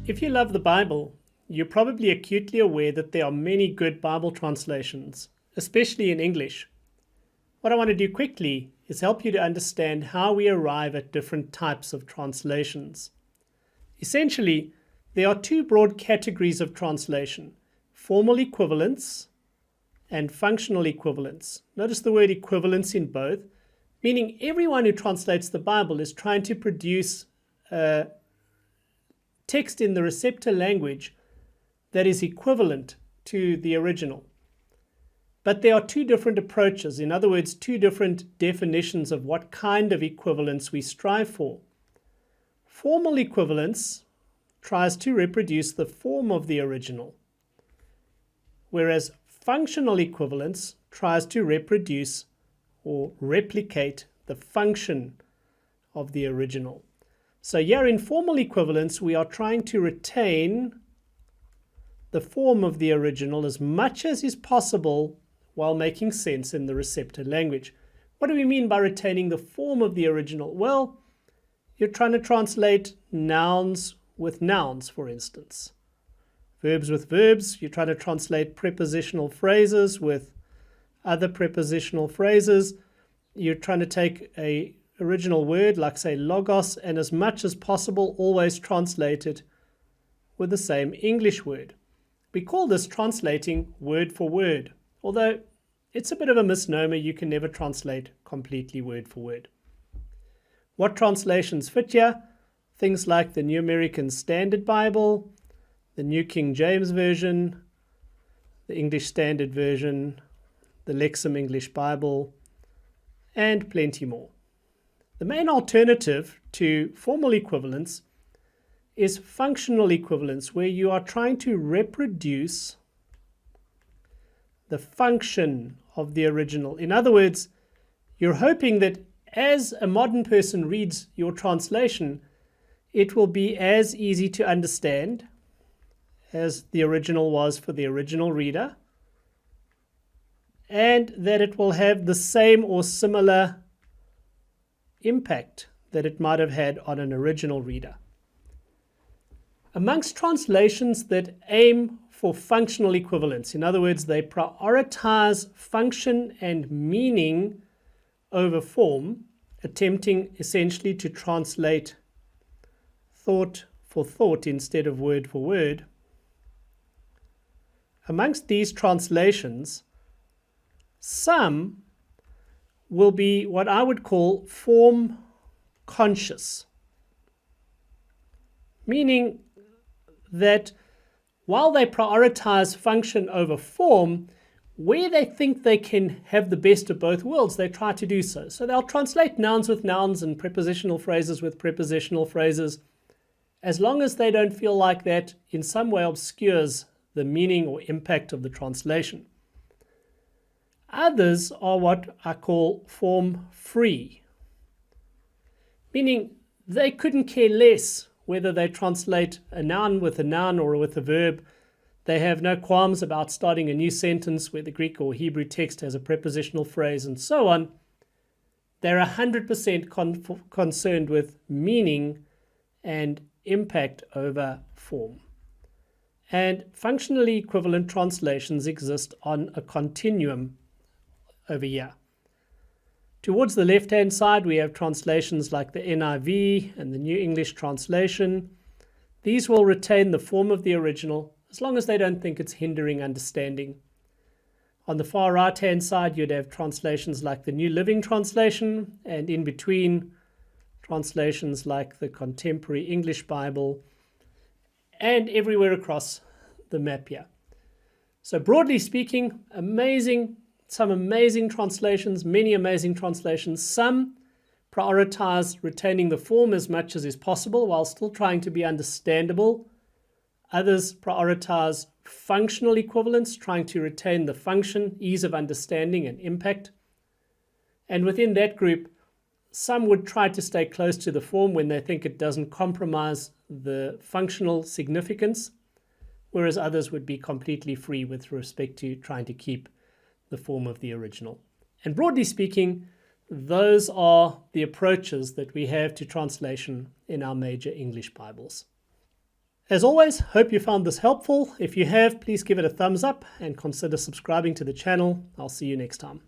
If you love the Bible, you're probably acutely aware that there are many good Bible translations, especially in English. What I want to do quickly is help you to understand how we arrive at different types of translations. Essentially, there are two broad categories of translation: formal equivalence and functional equivalence. Notice the word equivalence in both, meaning everyone who translates the Bible is trying to produce a text in the receptor language that is equivalent to the original. But there are two different approaches, in other words, two different definitions of what kind of equivalence we strive for. Formal equivalence tries to reproduce the form of the original, whereas functional equivalence tries to reproduce or replicate the function of the original. So here in formal equivalence, we are trying to retain the form of the original as much as is possible while making sense in the receptor language. What do we mean by retaining the form of the original? Well, you're trying to translate nouns with nouns, for instance. Verbs with verbs. You're trying to translate prepositional phrases with other prepositional phrases. You're trying to take a original word, like say logos, and as much as possible always translate it with the same English word. We call this translating word for word, although it's a bit of a misnomer. You can never translate completely word for word. What translations fit here? Things like the New American Standard Bible, the New King James Version, the English Standard Version, the Lexham English Bible, and plenty more. The main alternative to formal equivalence is functional equivalence, where you are trying to reproduce the function of the original. In other words, you're hoping that as a modern person reads your translation, it will be as easy to understand as the original was for the original reader, and that it will have the same or similar impact that it might have had on an original reader. Amongst translations that aim for functional equivalence, in other words, they prioritize function and meaning over form, attempting essentially to translate thought for thought instead of word for word. Amongst these translations, some will be what I would call form conscious, meaning that while they prioritize function over form, where they think they can have the best of both worlds, they try to do so. So they'll translate nouns with nouns and prepositional phrases with prepositional phrases, as long as they don't feel like that in some way obscures the meaning or impact of the translation. Others are what I call form free, meaning they couldn't care less whether they translate a noun with a noun or with a verb. They have no qualms about starting a new sentence where the Greek or Hebrew text has a prepositional phrase and so on. They're 100% concerned with meaning and impact over form. And functionally equivalent translations exist on a continuum over here. Towards the left-hand side, we have translations like the NIV and the New English Translation. These will retain the form of the original as long as they don't think it's hindering understanding. On the far right-hand side, you'd have translations like the New Living Translation, and in between, translations like the Contemporary English Bible, and everywhere across the map here. So broadly speaking, some amazing translations, many amazing translations. Some prioritize retaining the form as much as is possible while still trying to be understandable. Others prioritize functional equivalence, trying to retain the function, ease of understanding, and impact. And within that group, some would try to stay close to the form when they think it doesn't compromise the functional significance, whereas others would be completely free with respect to trying to keep the form of the original. And broadly speaking, those are the approaches that we have to translation in our major English Bibles. As always, hope you found this helpful. If you have, please give it a thumbs up and consider subscribing to the channel. I'll see you next time.